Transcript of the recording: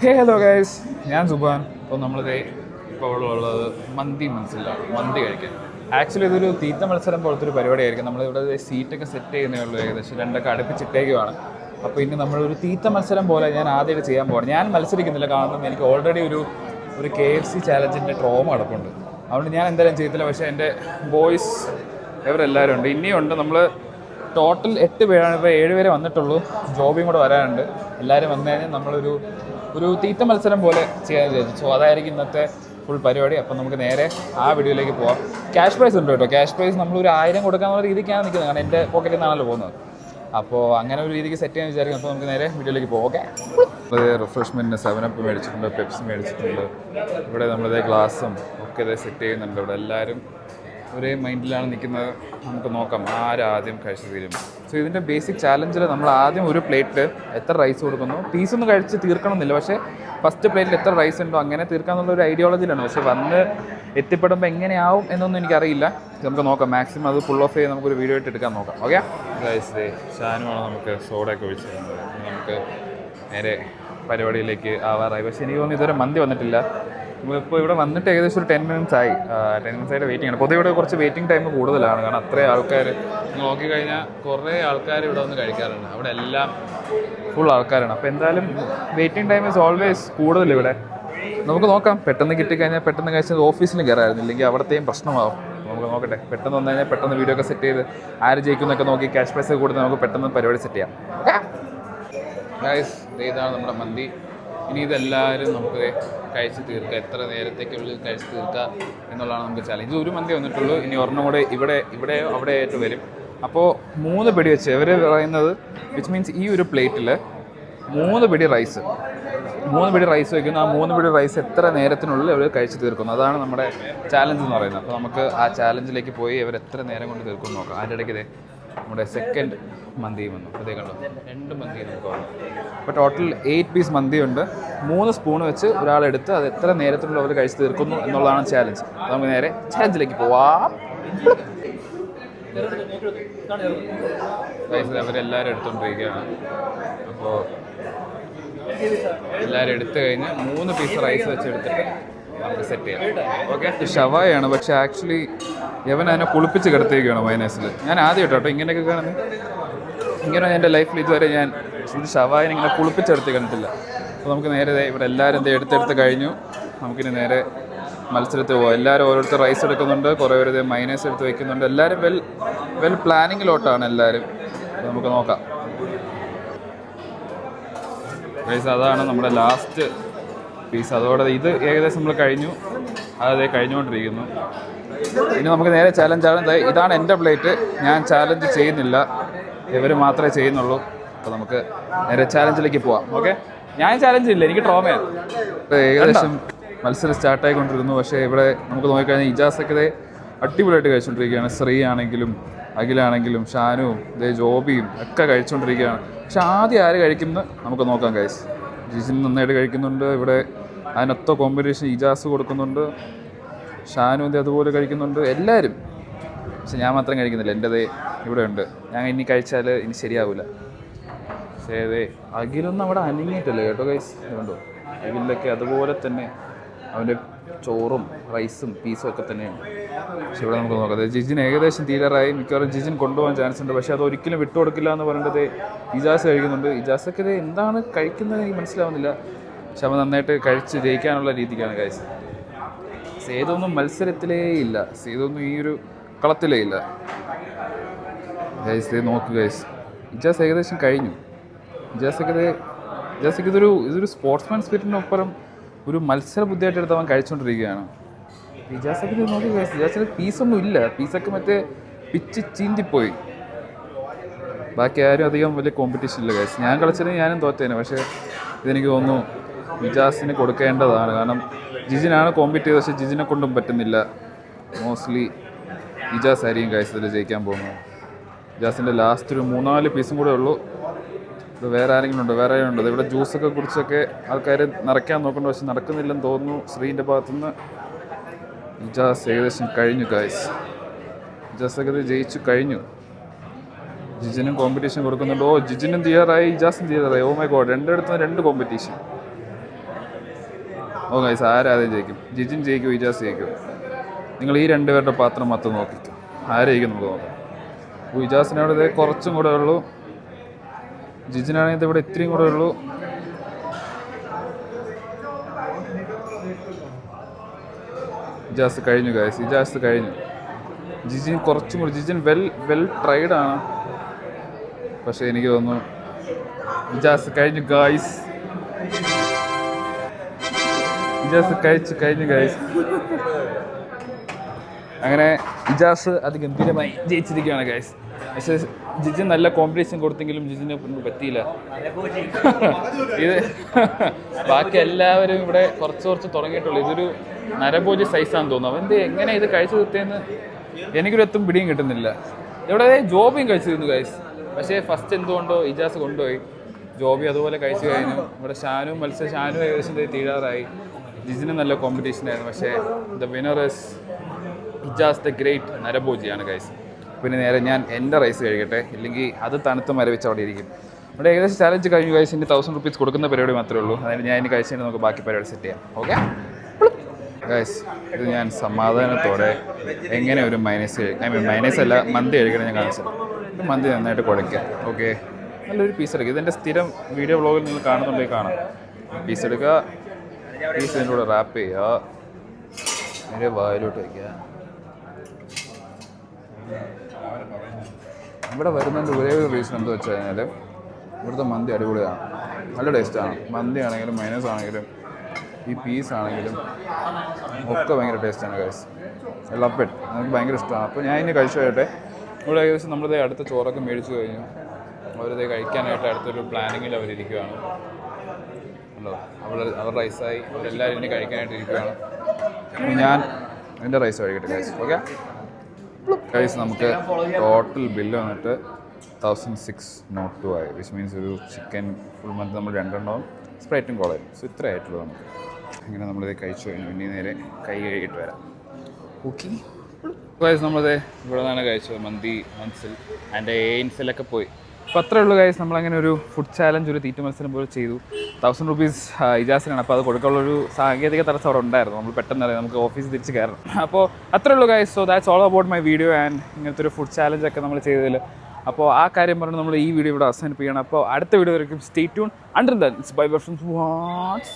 Hello guys, ഞാൻ സുബാൻ. അപ്പോൾ നമ്മളിത് ഇപ്പോൾ ഇവിടെ ഉള്ളത് മന്തി മനസ്സിലാണ്, മന്തി കഴിക്കാൻ. ആക്ച്വലി ഇതൊരു തീറ്റ മത്സരം പോലത്തെ ഒരു പരിപാടിയായിരിക്കും. നമ്മളിവിടെ സീറ്റൊക്കെ സെറ്റ് ചെയ്യുന്നേ ഉള്ളൂ, ഏകദേശം രണ്ടൊക്കെ അടുപ്പിച്ചിട്ടേക്കുവാണ്. അപ്പോൾ ഇനി നമ്മളൊരു തീറ്റ മത്സരം പോലെ ഞാൻ ആദ്യമായിട്ട് ചെയ്യാൻ പോകണം. ഞാൻ മത്സരിക്കുന്നില്ല, കാരണം എനിക്ക് ഓൾറെഡി ഒരു KFC ചാലഞ്ചിൻ്റെ ട്രോമ കിടപ്പുണ്ട്. അതുകൊണ്ട് ഞാൻ എന്തായാലും ചെയ്യത്തില്ല. പക്ഷേ എൻ്റെ ബോയ്സ് ഇവരെല്ലാവരും ഉണ്ട്, ഇനിയും ഉണ്ട്. നമ്മൾ ടോട്ടൽ 8 പേരാണ്, ഇപ്പോൾ 7 പേരെ വന്നിട്ടുള്ളൂ. ജോബിയും കൂടെ വരാനുണ്ട്. എല്ലാവരും വന്നു കഴിഞ്ഞാൽ നമ്മളൊരു തീറ്റ മത്സരം പോലെ ചെയ്യാൻ വിചാരിച്ചു. സോ അതായിരിക്കും ഇന്നത്തെ ഫുൾ പരിപാടി. അപ്പോൾ നമുക്ക് നേരെ ആ വീഡിയോയിലേക്ക് പോവാം. ക്യാഷ് പ്രൈസ് ഉണ്ട് കേട്ടോ. ക്യാഷ് പ്രൈസ് നമ്മളൊരു 1000 കൊടുക്കാനുള്ള രീതിക്കാണ് നിൽക്കുന്നത്, കാരണം എൻ്റെ പോക്കറ്റിൽ നിന്നാണല്ലോ പോകുന്നത്. അപ്പോൾ അങ്ങനെ ഒരു രീതിക്ക് സെറ്റ് ചെയ്യാൻ വിചാരിക്കും. അപ്പോൾ നമുക്ക് നേരെ വീഡിയോയിലേക്ക് പോകാം. ഓക്കെ, റിഫ്രഷ്മെൻറ്റിന് 7up മേടിച്ചിട്ടുണ്ട്, പെപ്സി മേടിച്ചിട്ടുണ്ട്. ഇവിടെ നമ്മളിതേ ഗ്ലാസും ഒക്കെ ഇതേ സെറ്റ് ചെയ്യുന്നുണ്ട്. ഇവിടെ എല്ലാവരും ഒരേ മൈൻഡിലാണ് നിൽക്കുന്നത്. നമുക്ക് നോക്കാം ആരാദ്യം കഴിച്ച് തീരും. സോ ഇതിൻ്റെ ബേസിക് ചാലഞ്ചിൽ നമ്മൾ ആദ്യം ഒരു പ്ലേറ്റിൽ എത്ര റൈസ് കൊടുക്കുന്നു, പീസൊന്നും കഴിച്ച് തീർക്കണമെന്നില്ല. പക്ഷേ ഫസ്റ്റ് പ്ലേറ്റിൽ എത്ര റൈസ് ഉണ്ടോ അങ്ങനെ തീർക്കാമെന്നുള്ള ഒരു ഐഡിയോളജിയിലാണ്. പക്ഷേ വന്ന് എത്തിപ്പെടുമ്പോൾ എങ്ങനെയാവും എന്നൊന്നും എനിക്കറിയില്ല. നമുക്ക് നോക്കാം. മാക്സിമം അത് ഫുൾ ഓഫ് ചെയ്ത് നമുക്കൊരു വീഡിയോ ആയിട്ട് എടുക്കാൻ നോക്കാം. ഓക്കെ ഗൈസ്, ഷാനുമാണ് നമുക്ക് സോഡയൊക്കെ ഒഴിച്ച് തരുന്നത്. നമുക്ക് നേരെ പരിപാടിയിലേക്ക് ആവാറായി. പക്ഷേ എനിക്ക് തോന്നുന്നു ഇതുവരെ മന്തി വന്നിട്ടില്ല. ഇപ്പോൾ ഇവിടെ വന്നിട്ട് ഏകദേശം ഒരു 10 minutes ആയി. 10 minutes ആയിട്ട് വെയിറ്റിംഗ് ആണ്. പൊതുവെ ഇവിടെ കുറച്ച് വെയിറ്റിംഗ് ടൈം കൂടുതലാണ്, കാരണം അത്രയും ആൾക്കാർ നോക്കിക്കഴിഞ്ഞാൽ കുറേ ആൾക്കാർ ഇവിടെ വന്ന് കഴിക്കാറുണ്ട്. അവിടെ എല്ലാം ഫുൾ ആൾക്കാരാണ്. അപ്പോൾ എന്തായാലും വെയിറ്റിംഗ് ടൈം ഈസ് ഓൾവേസ് കൂടുതൽ ഇവിടെ. നമുക്ക് നോക്കാം. പെട്ടെന്ന് കിട്ടിക്കഴിഞ്ഞാൽ പെട്ടെന്ന് കഴിച്ചത് ഓഫീസിലും കയറായിരുന്നു, ഇല്ലെങ്കിൽ അവിടത്തെയും പ്രശ്നമാവും. നമുക്ക് നോക്കട്ടെ. പെട്ടെന്ന് വന്നു കഴിഞ്ഞാൽ പെട്ടെന്ന് വീഡിയോ ഒക്കെ സെറ്റ് ചെയ്ത് ആര് ജയിക്കുന്നൊക്കെ നോക്കി ക്യാഷ് പ്രൈസ് കൊടുത്ത് നമുക്ക് പെട്ടെന്ന് പരിപാടി സെറ്റ് ചെയ്യാം. ഗൈസ്, ഇതാണ് നമ്മുടെ മന്തി. ഇനി ഇതെല്ലാവരും നമുക്ക് കഴിച്ച് തീർക്കുക, എത്ര നേരത്തേക്കുള്ളിൽ കഴിച്ച് തീർക്കുക എന്നുള്ളതാണ് നമുക്ക് ചാലഞ്ച്. ഇത് ഒരു മന്തി വന്നിട്ടുള്ളൂ. ഇനി ഒരെണ്ണം കൂടെ ഇവിടെ അവിടെ ആയിട്ട് വരും. അപ്പോൾ 3 പിടി വെച്ച് ഇവർ പറയുന്നത്, വിച്ച് മീൻസ് ഈ ഒരു പ്ലേറ്റിൽ 3 പിടി റൈസ് വയ്ക്കുന്നു. ആ 3 പിടി റൈസ് എത്ര നേരത്തിനുള്ളിൽ അവർ കഴിച്ച് തീർക്കുന്നു, അതാണ് നമ്മുടെ ചാലഞ്ച് എന്ന് പറയുന്നത്. അപ്പോൾ നമുക്ക് ആ ചാലഞ്ചിലേക്ക് പോയി ഇവർ എത്ര നേരം കൊണ്ട് തീർക്കുമെന്ന് നോക്കാം. അതിൻ്റെ ഇടയ്ക്ക് ഇതേ നമ്മുടെ സെക്കൻഡ് മന്തിയും വന്നു. അതേ കണ്ടോ, 2 മന്തി നമുക്ക് വന്നു. അപ്പോൾ ടോട്ടൽ 8 പീസ് മന്തിയുണ്ട്. 3 സ്പൂൺ വെച്ച് ഒരാളെടുത്ത് അത് എത്ര നേരത്തിലുള്ള അവർ കഴിച്ച് തീർക്കുന്നു എന്നുള്ളതാണ് ചാലഞ്ച്. നമുക്ക് നേരെ ചാലഞ്ചിലേക്ക് പോവാം. അവരെല്ലാവരും എടുത്തുകൊണ്ടിരിക്കുകയാണ്. അപ്പോൾ എല്ലാവരും എടുത്തു കഴിഞ്ഞ് 3 പീസ് റൈസ് വെച്ച് എടുത്തിട്ട് നമുക്ക് സെറ്റ് ചെയ്യാം. ഓക്കെ, ഷവായാണ്. പക്ഷേ ആക്ച്വലി യവൻ അതിനെ കുളിപ്പിച്ച് കിടത്തിയിരിക്കുകയാണ് മൈനസിൽ. ഞാൻ ആദ്യമായിട്ട് കേട്ടോ ഇങ്ങനെയൊക്കെ കാണുന്നത്. ഇങ്ങനെ എൻ്റെ ലൈഫിൽ ഇതുവരെ ഞാൻ ഒരു ഷവായിനെ ഇങ്ങനെ കുളിപ്പിച്ചെടുത്ത് കണ്ടിട്ടില്ല. അപ്പോൾ നമുക്ക് നേരെ ഇവിടെ എല്ലാവരും എടുത്തെടുത്ത് കഴിഞ്ഞു. നമുക്കിനി നേരെ മത്സരത്തിൽ പോകാം. എല്ലാവരും ഓരോരുത്തർ റൈസ് എടുക്കുന്നുണ്ട്, കുറേ പേര് മൈനസ് എടുത്ത് വയ്ക്കുന്നുണ്ട്. എല്ലാവരും വെൽ പ്ലാനിങ്ങിലോട്ടാണ് എല്ലാവരും. നമുക്ക് നോക്കാം. റൈസ് അതാണ് നമ്മുടെ ലാസ്റ്റ് പീസ്. അതോടെ ഇത് ഏകദേശം നമ്മൾ കഴിഞ്ഞു. അതേ കഴിഞ്ഞുകൊണ്ടിരിക്കുന്നു. ഇനി നമുക്ക് നേരെ ചാലഞ്ചാണ്. ഇതാണ് എൻ്റെ പ്ലേറ്റ്. ഞാൻ ചാലഞ്ച് ചെയ്യുന്നില്ല, ഇവർ മാത്രമേ ചെയ്യുന്നുള്ളൂ. അപ്പോൾ നമുക്ക് നേരെ ചാലഞ്ചിലേക്ക് പോവാം. ഓക്കെ, ഞാൻ ചാലഞ്ച് ഇല്ല, എനിക്ക് ട്രോമയാണ്. ഏകദേശം മത്സരം സ്റ്റാർട്ടായിക്കൊണ്ടിരുന്നു. പക്ഷേ ഇവിടെ നമുക്ക് നോക്കിക്കഴിഞ്ഞാൽ ഇജാസൊക്കെ അടിപൊളിയായിട്ട് കഴിച്ചുകൊണ്ടിരിക്കുകയാണ്. ശ്രീ ആണെങ്കിലും അഖിലാണെങ്കിലും ഷാനുവും ജോബിയും ഒക്കെ കഴിച്ചുകൊണ്ടിരിക്കുകയാണ്. പക്ഷെ ആദ്യം ആര് കഴിക്കുന്നത് നമുക്ക് നോക്കാം ഗൈസ്. ജിജിൻ നന്നായിട്ട് കഴിക്കുന്നുണ്ട്. ഇവിടെ അതിനൊത്ത കോമ്പറ്റീഷൻ ഇജാസ് കൊടുക്കുന്നുണ്ട്. ഷാനുവിൻ്റെ അതുപോലെ കഴിക്കുന്നുണ്ട് എല്ലാവരും. പക്ഷെ ഞാൻ മാത്രം കഴിക്കുന്നില്ല. എൻ്റെത് ഇവിടെ ഉണ്ട്. ഞാൻ ഇനി കഴിച്ചാൽ ഇനി ശരിയാവില്ല. പക്ഷേ അഖിലൊന്നും അവിടെ അനങ്ങിയിട്ടല്ലേ കേട്ടോ ഗൈസ്. കണ്ടോ, അഖിലൊക്കെ അതുപോലെ തന്നെ അവൻ്റെ ചോറും റൈസും പീസും ഒക്കെ തന്നെയാണ്. പക്ഷെ ഇവിടെ നമുക്ക് നോക്കാം. ജിജിൻ ഏകദേശം തീരാറായി. മിക്കവാറും ജിജിൻ കൊണ്ടുപോകാൻ ചാൻസ് ഉണ്ട്. പക്ഷേ അത് ഒരിക്കലും വിട്ടുകൊടുക്കില്ല എന്ന് പറയേണ്ടത് ഇജാസ് കഴിക്കുന്നുണ്ട്. ഇജാസൊക്കെ എന്താണ് കഴിക്കുന്നത് എനിക്ക് മനസ്സിലാവുന്നില്ല. പക്ഷെ അവൻ നന്നായിട്ട് കഴിച്ച് ജയിക്കാനുള്ള രീതിക്കാണ് ഗൈസ്. സേതൊന്നും മത്സരത്തിലേ ഇല്ല, സേതൊന്നും ഈ ഒരു കളത്തിലേ ഇല്ല ഗൈസ്. നോക്ക് ഗൈസ്, ഇജാസ് ഏകദേശം കഴിഞ്ഞു. ഇജാസൊക്കെ ഇതൊരു സ്പോർട്സ്മാൻ സ്പിരിറ്റിനൊപ്പം ഒരു മത്സര ബുദ്ധിയായിട്ട് എടുത്ത് അവൻ കഴിച്ചുകൊണ്ടിരിക്കുകയാണ്. ഇജാസൊക്കെ നോക്കി ഗൈസ്, ഇജാസിന് പീസൊന്നും ഇല്ല. പീസൊക്കെ മറ്റേ പിച്ച് ചീന്തിപ്പോയി. ബാക്കി ആരും അധികം വലിയ കോമ്പറ്റീഷൻ ഇല്ല ഗൈസ്. ഞാൻ കളിച്ചതിന് ഞാനും തോറ്റേനെ. പക്ഷേ ഇതെനിക്ക് തോന്നുന്നു ഇജാസിന് കൊടുക്കേണ്ടതാണ്. കാരണം ജിജിനാണ് കോമ്പീറ്റ് ചെയ്തത്, പക്ഷേ ജിജിനെ കൊണ്ടും പറ്റുന്നില്ല. മോസ്റ്റ്ലി ഇജാസ് ആയിരിക്കും ഗൈസ് ഇതിൽ ജയിക്കാൻ പോകുന്നത്. ഇജാസിൻ്റെ ലാസ്റ്റ് ഒരു 3-4 പീസും കൂടെ ഉള്ളൂ. ഇത് വേറെ ആരെങ്കിലും ഉണ്ടോ? വേറെ ഉണ്ട്. ഇവിടെ ജ്യൂസൊക്കെ കുറിച്ചൊക്കെ ആൾക്കാർ നിറയ്ക്കാൻ നോക്കുന്നുണ്ട്, പക്ഷെ നടക്കുന്നില്ലെന്ന് തോന്നുന്നു. ശ്രീൻ്റെ ഭാഗത്തുനിന്ന് ഇജാസ് ഏകദേശം കഴിഞ്ഞു ഗൈസ്. ഇജാസൊക്കെ ഇത് ജയിച്ചു കഴിഞ്ഞു. ജിജിനും കോമ്പറ്റീഷൻ കൊടുക്കുന്നുണ്ട്. ജിജിനും തീരാറായി, ഇജാസും തീരാറായി. ഓ മൈ ഗോഡ്, രണ്ടിടത്തുനിന്ന് 2 കോമ്പറ്റീഷൻ. ഓ ഗൈസ് ആരാദ്യം ജയിക്കും? ജിജിൻ ജയിക്കും, ഇജാസ് ജയിക്കും? നിങ്ങൾ ഈ രണ്ടുപേരുടെ പാത്രം മൊത്തം നോക്കിക്കും, ആരായിരിക്കും നമുക്ക് നോക്കാം. ഇജാസിനവിടെ ഇത് കുറച്ചും കൂടെ ഉള്ളൂ, ജിജിനാണെങ്കിൽ ഇത് ഇവിടെ ഇത്രയും കൂടെ ഉള്ളൂ. ഇജാസ് കഴിഞ്ഞു ഗൈസ്, ഇജാസ് കഴിഞ്ഞു. ജിജിൻ കുറച്ചും കൂടി, ജിജിൻ വെൽ ട്രൈഡാണ്, പക്ഷേ എനിക്ക് തോന്നുന്നു ഇജാസ് കഴിഞ്ഞു ഗൈസ്. ഇജാസ് കഴിഞ്ഞു ഗൈസ്. അങ്ങനെ ഇജാസ് അതിഗംഭീരമായി ജയിച്ചിരിക്കുകയാണ് ഗൈസ്. പക്ഷേ ജിജിൻ നല്ല കോമ്പറ്റീഷൻ കൊടുത്തെങ്കിലും ജിജിനെ പറ്റിയില്ല. ഇത് ബാക്കി എല്ലാവരും ഇവിടെ കുറച്ച് തുടങ്ങിയിട്ടുള്ളൂ. ഇതൊരു നരഭോജി സൈസാന്ന് തോന്നുന്നു. അവൻ്റെ എങ്ങനെ ഇത് കഴിച്ചു തീർത്തേന്ന് എനിക്കൊരു എത്തും പിടിയും കിട്ടുന്നില്ല. ഇവിടെ ജോബിയും കഴിച്ചു തീർന്നു ഗൈസ്. പക്ഷേ ഫസ്റ്റ് എന്തുകൊണ്ടോ ഇജാസ് കൊണ്ടുപോയി, ജോബി അതുപോലെ കഴിച്ചു കഴിഞ്ഞു. ഇവിടെ ഷാനു ഏകദേശം തീരാറായി. ജിജിന് നല്ല കോമ്പറ്റീഷനായിരുന്നു. പക്ഷേ the winner is Ijas the great നരഭോജിയാണ് ഗൈസ്. പിന്നെ നേരെ ഞാൻ എൻ്റെ റൈസ് കഴിക്കട്ടെ, ഇല്ലെങ്കിൽ അത് തണുത്ത് മരവിച്ച് അവിടെ ഇരിക്കും. ഇവിടെ ഏകദേശം ചാലഞ്ച് കഴിഞ്ഞു ഗൈസ്. ഇനി 1000 റുപ്പീസ് കൊടുക്കുന്ന പരിപാടി മാത്രമേ ഉള്ളൂ. അതായത് ഞാൻ ഇനി കഴിച്ചിട്ട് നമുക്ക് ബാക്കി പരിപാടി സെറ്റ് ചെയ്യാം. ഓക്കെ ഗൈസ്, ഇത് ഞാൻ സമാധാനത്തോടെ എങ്ങനെ ഒരു മൈനസ് അല്ല മന്തി കഴിക്കണം ഞാൻ കാണിച്ചത്. ഇത് മന്തി നന്നായിട്ട് കുഴയ്ക്കാം. ഓക്കെ, നല്ലൊരു പീസ് എടുക്കുക. ഇതെൻ്റെ സ്ഥിരം വീഡിയോ വ്ളോഗിൽ നിങ്ങൾ കാണുന്നുണ്ടെങ്കിൽ കാണാം. പീസ് എടുക്കുക, പീസ് ഇതിൻ്റെ കൂടെ റാപ്പ് ചെയ്യുക, നേരെ വായിലോട്ട് വയ്ക്കുക. ഇവിടെ വരുന്നതിൻ്റെ ഒരേ ഒരു റീസൺ എന്താ വെച്ച് കഴിഞ്ഞാൽ ഇവിടുത്തെ മന്തി അടിപൊളിയാണ്, നല്ല ടേസ്റ്റാണ്. മന്തി ആണെങ്കിലും മൈനസ് ആണെങ്കിലും ഈ പീസ് ആണെങ്കിലും ഒക്കെ ഭയങ്കര ടേസ്റ്റാണ് ഗൈസ്. ലവ് ഇറ്റ്, നമുക്ക് ഭയങ്കര ഇഷ്ടമാണ്. അപ്പോൾ ഞാൻ ഇനി കഴിച്ചു കഴിയട്ടെ. ഇവിടെ ഏകദേശം നമ്മളിത് അടുത്ത ചോറൊക്കെ മേടിച്ചു കഴിഞ്ഞു. അവരിത് കഴിക്കാനായിട്ട് അടുത്തൊരു പ്ലാനിങ്ങിൽ അവരിയ്ക്കുകയാണ്. ഹലോ, അവർ റൈസായി, അവരെല്ലാവരും ഇനി കഴിക്കാനായിട്ട് ഇരിക്കുകയാണ്. ഞാൻ എൻ്റെ റൈസ് കഴിക്കട്ടെ ഗൈസ്. ഓക്കെ ഗൈസ്, നമുക്ക് ടോട്ടൽ ബില്ല് വന്നിട്ട് 1006.02 ആയി. വിച്ച് മീൻസ് ഒരു ചിക്കൻ ഫുൾ മന്ത് നമ്മൾ 2 എണ്ണവും സ്പ്രൈറ്റും കോളയും. സോ ഇത്ര ആയിട്ടുള്ളൂ നമുക്ക്. അങ്ങനെ നമ്മളിത് കഴിച്ചു കഴിഞ്ഞു. ഇനി നേരെ കൈ കഴുകിയിട്ട് വരാം. ഓക്കെ ഗൈസ്, നമ്മളിത് ഇവിടെ നിന്നാണ് കഴിച്ചത്. മന്തി മൻസിൽ ആൻഡ് എയിൻസിലൊക്കെ പോയി. അപ്പോൾ അത്രേ ഉള്ളൂ ഗൈസ്. നമ്മളങ്ങനെ ഒരു ഫുഡ് ചാലഞ്ച്, ഒരു തീറ്റ മത്സരം പോലെ ചെയ്തു. 1000 റുപ്പീസ് ഇജാസിനാണ്. അപ്പോൾ അത് കൊടുക്കാനുള്ളൊരു സാങ്കേതിക തടസ്സം അവിടെ ഉണ്ടായിരുന്നു. നമ്മൾ പെട്ടെന്ന് അറിയാം, നമുക്ക് ഓഫീസിൽ തിരിച്ച് കയറണം. അപ്പോൾ അത്രേ ഉള്ളൂ guys. So that's all about my video and ഇങ്ങനത്തെ ഒരു ഫുഡ് ചാലഞ്ചൊക്കെ നമ്മൾ ചെയ്തതിൽ. അപ്പോൾ ആ കാര്യം പറഞ്ഞ് നമ്മൾ ഈ വീഡിയോ ഇവിടെ അവസാനിപ്പിക്കണം. അപ്പോൾ അടുത്ത വീഡിയോ വരയ്ക്കും stay tune. Under than it's bye bye from what's.